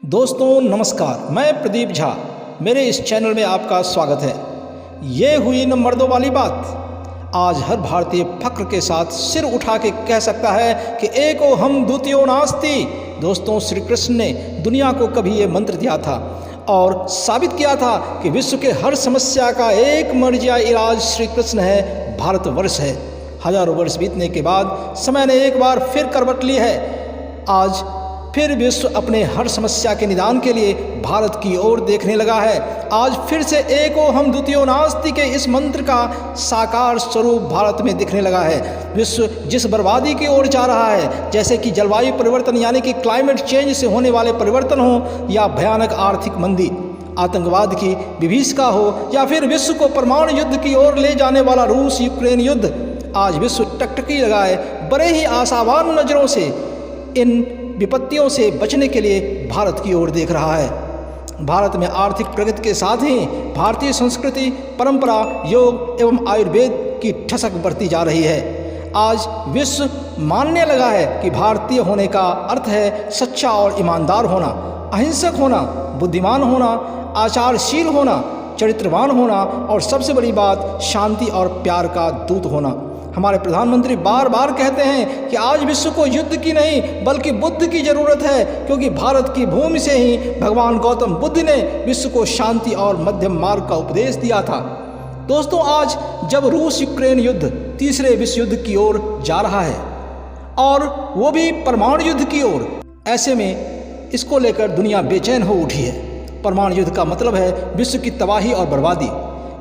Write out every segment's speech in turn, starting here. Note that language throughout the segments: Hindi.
दोस्तों नमस्कार, मैं प्रदीप झा। मेरे इस चैनल में आपका स्वागत है। ये हुई न मर्दों वाली बात। आज हर भारतीय फक्र के साथ सिर उठा के कह सकता है कि एको हम द्वितीयो नास्ति। दोस्तों, श्री कृष्ण ने दुनिया को कभी ये मंत्र दिया था और साबित किया था कि विश्व के हर समस्या का एक मर्जिया इलाज श्री कृष्ण है, भारतवर्ष है। हजारों वर्ष बीतने के बाद समय ने एक बार फिर करवट ली है। आज फिर विश्व अपने हर समस्या के निदान के लिए भारत की ओर देखने लगा है। आज फिर से एको हम द्वितीयो नास्ति के इस मंत्र का साकार स्वरूप भारत में दिखने लगा है। विश्व जिस बर्बादी की ओर जा रहा है, जैसे कि जलवायु परिवर्तन यानी कि क्लाइमेट चेंज से होने वाले परिवर्तन हो, या भयानक आर्थिक मंदी, आतंकवाद की विभीषिका हो, या फिर विश्व को परमाणु युद्ध की ओर ले जाने वाला रूस यूक्रेन युद्ध, आज विश्व टकटकी लगाए बड़े ही आशावान नज़रों से इन विपत्तियों से बचने के लिए भारत की ओर देख रहा है। भारत में आर्थिक प्रगति के साथ ही भारतीय संस्कृति, परंपरा, योग एवं आयुर्वेद की ठसक बढ़ती जा रही है। आज विश्व मानने लगा है कि भारतीय होने का अर्थ है सच्चा और ईमानदार होना, अहिंसक होना, बुद्धिमान होना, आचारशील होना, चरित्रवान होना और सबसे बड़ी बात शांति और प्यार का दूत होना। हमारे प्रधानमंत्री बार बार कहते हैं कि आज विश्व को युद्ध की नहीं बल्कि बुद्ध की ज़रूरत है, क्योंकि भारत की भूमि से ही भगवान गौतम बुद्ध ने विश्व को शांति और मध्यम मार्ग का उपदेश दिया था। दोस्तों, आज जब रूस यूक्रेन युद्ध तीसरे विश्व युद्ध की ओर जा रहा है और वो भी परमाणु युद्ध की ओर, ऐसे में इसको लेकर दुनिया बेचैन हो उठी है। परमाणु युद्ध का मतलब है विश्व की तबाही और बर्बादी,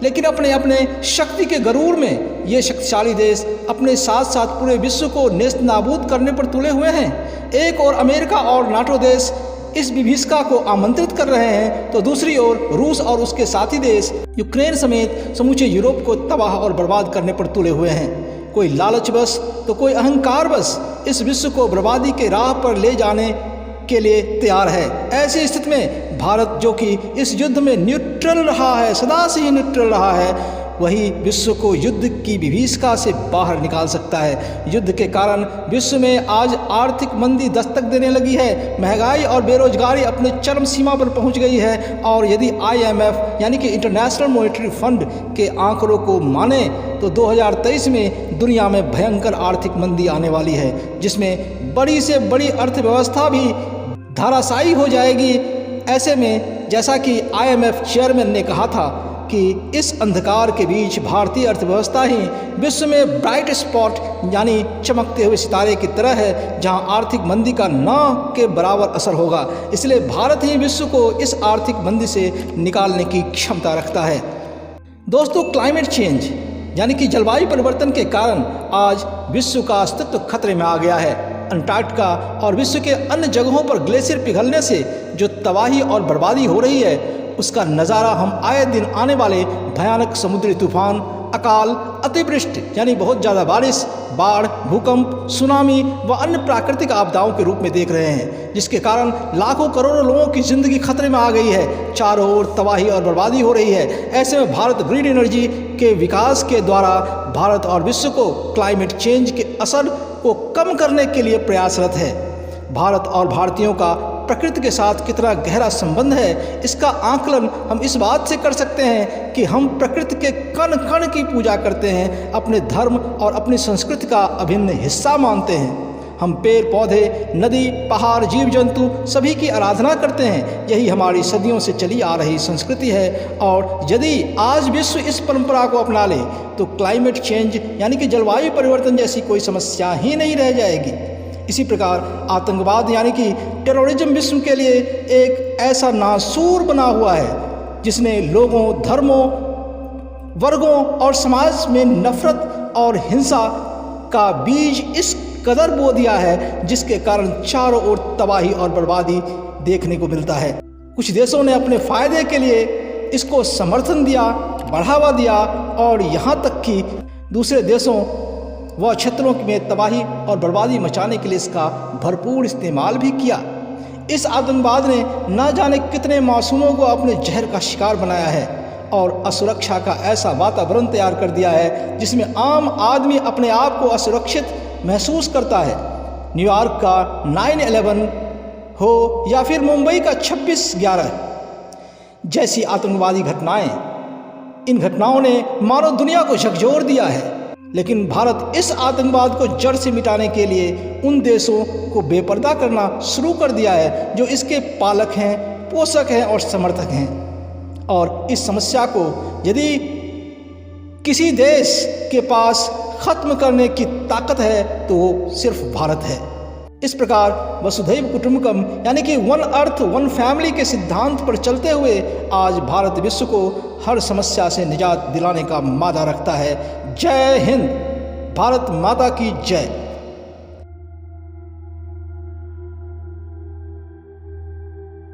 लेकिन अपने अपने शक्ति के गरूर में ये शक्तिशाली देश अपने साथ साथ पूरे विश्व को नेस्त नाबूद करने पर तुले हुए हैं। एक ओर अमेरिका और नाटो देश इस विभीषिका को आमंत्रित कर रहे हैं, तो दूसरी ओर रूस और उसके साथी देश यूक्रेन समेत समूचे यूरोप को तबाह और बर्बाद करने पर तुले हुए हैं। कोई लालचवश तो कोई अहंकारवश इस विश्व को बर्बादी के राह पर ले जाने के लिए तैयार है। ऐसी स्थिति में भारत, जो कि इस युद्ध में न्यूट्रल रहा है, सदा से ही न्यूट्रल रहा है, वही विश्व को युद्ध की विभीषिका से बाहर निकाल सकता है। युद्ध के कारण विश्व में आज आर्थिक मंदी दस्तक देने लगी है, महंगाई और बेरोजगारी अपने चरम सीमा पर पहुंच गई है। और यदि IMF यानी कि इंटरनेशनल मॉनेटरी फंड के आंकड़ों को माने तो 2023 में दुनिया में भयंकर आर्थिक मंदी आने वाली है, जिसमें बड़ी से बड़ी अर्थव्यवस्था भी धाराशायी हो जाएगी। ऐसे में जैसा कि IMF चेयरमैन ने कहा था कि इस अंधकार के बीच भारतीय अर्थव्यवस्था ही विश्व में ब्राइट स्पॉट यानी चमकते हुए सितारे की तरह है, जहां आर्थिक मंदी का न के बराबर असर होगा। इसलिए भारत ही विश्व को इस आर्थिक मंदी से निकालने की क्षमता रखता है। दोस्तों, क्लाइमेट चेंज यानी कि जलवायु परिवर्तन के कारण आज विश्व का अस्तित्व खतरे में आ गया है। अंटार्कटिका और विश्व के अन्य जगहों पर ग्लेशियर पिघलने से जो तबाही और बर्बादी हो रही है, उसका नज़ारा हम आए दिन आने वाले भयानक समुद्री तूफान, अकाल, अतिवृष्टि यानी बहुत ज़्यादा बारिश, बाढ़, भूकंप, सुनामी व अन्य प्राकृतिक आपदाओं के रूप में देख रहे हैं, जिसके कारण लाखों करोड़ों लोगों की ज़िंदगी खतरे में आ गई है। चारों ओर तबाही और बर्बादी हो रही है। ऐसे में भारत ग्रीन एनर्जी के विकास के द्वारा भारत और विश्व को क्लाइमेट चेंज के असर को कम करने के लिए प्रयासरत है। भारत और भारतीयों का प्रकृति के साथ कितना गहरा संबंध है, इसका आकलन हम इस बात से कर सकते हैं कि हम प्रकृति के कण कण की पूजा करते हैं, अपने धर्म और अपनी संस्कृति का अभिन्न हिस्सा मानते हैं। हम पेड़ पौधे, नदी, पहाड़, जीव जंतु सभी की आराधना करते हैं। यही हमारी सदियों से चली आ रही संस्कृति है। और यदि आज विश्व इस परंपरा को अपना ले तो क्लाइमेट चेंज यानी कि जलवायु परिवर्तन जैसी कोई समस्या ही नहीं रह जाएगी। इसी प्रकार आतंकवाद यानी कि टेररिज्म विश्व के लिए एक ऐसा नासूर बना हुआ है, जिसने लोगों, धर्मों, वर्गों और समाज में नफरत और हिंसा का बीज इस कदर बो दिया है, जिसके कारण चारों ओर तबाही और बर्बादी देखने को मिलता है। कुछ देशों ने अपने फायदे के लिए इसको समर्थन दिया, बढ़ावा दिया और यहाँ तक कि दूसरे देशों व क्षेत्रों में तबाही और बर्बादी मचाने के लिए इसका भरपूर इस्तेमाल भी किया। इस आतंकवाद ने न जाने कितने मासूमों को अपने जहर का शिकार बनाया है और असुरक्षा का ऐसा वातावरण तैयार कर दिया है, जिसमें आम आदमी अपने आप को असुरक्षित महसूस करता है। न्यूयॉर्क का 9/11 हो या फिर मुंबई का 26/11 जैसी आतंकवादी घटनाएं, इन घटनाओं ने मानव दुनिया को झकझोर दिया है। लेकिन भारत इस आतंकवाद को जड़ से मिटाने के लिए उन देशों को बेपर्दा करना शुरू कर दिया है जो इसके पालक हैं, पोषक हैं और समर्थक हैं। और इस समस्या को यदि किसी देश के पास खत्म करने की ताकत है तो वो सिर्फ भारत है। इस प्रकार वसुधैव कुटुंबकम यानी कि वन अर्थ वन फैमिली के सिद्धांत पर चलते हुए आज भारत विश्व को हर समस्या से निजात दिलाने का मादा रखता है। जय हिंद, भारत माता की जय।